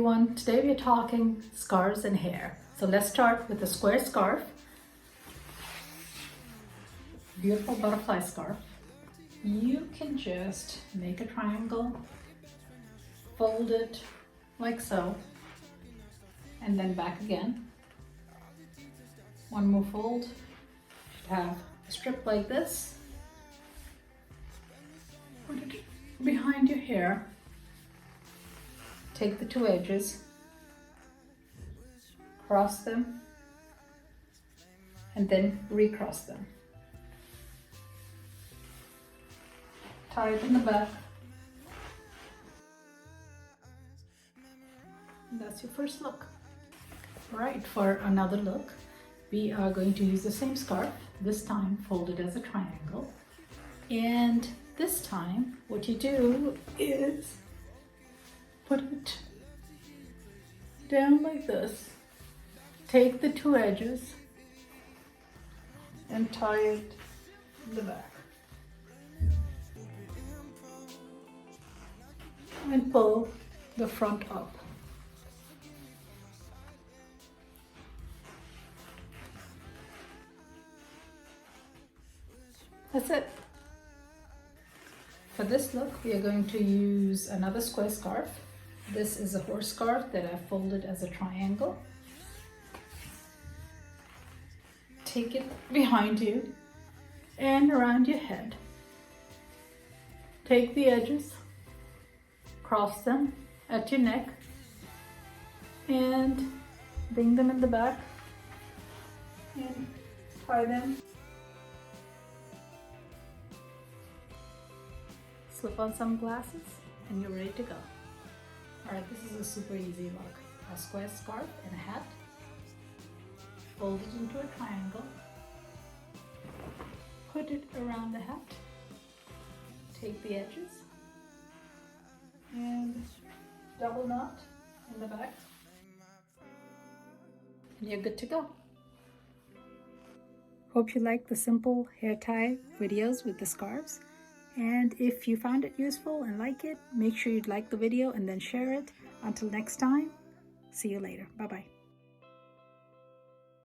everyone. Today we're talking scarves and hair. So let's start with a square scarf. Beautiful butterfly scarf. You can just make a triangle, fold it like so, and then back again. One more fold. You should have a strip like this. Put it behind your hair. Take the two edges, cross them, and then recross them. Tie it in the back. And that's your first look. Right, for another look, we are going to use the same scarf, this time folded as a triangle. And this time, what you do is put it down like this. Take the two edges and tie it in the back. And pull the front up. That's it. For this look, we are going to use another square scarf. This is a horse scarf that I folded as a triangle. Take it behind you and around your head. Take the edges, cross them at your neck, and bring them in the back and tie them. Slip on some glasses and you're ready to go. Alright, this is a super easy look. A square scarf and a hat. Fold it into a triangle. Put it around the hat. Take the edges and double knot in the back. And you're good to go. Hope you like the simple hair tie videos with the scarves. And if you found it useful and like it, make sure you'd like the video and then share it. Until next time, see you later. Bye-bye.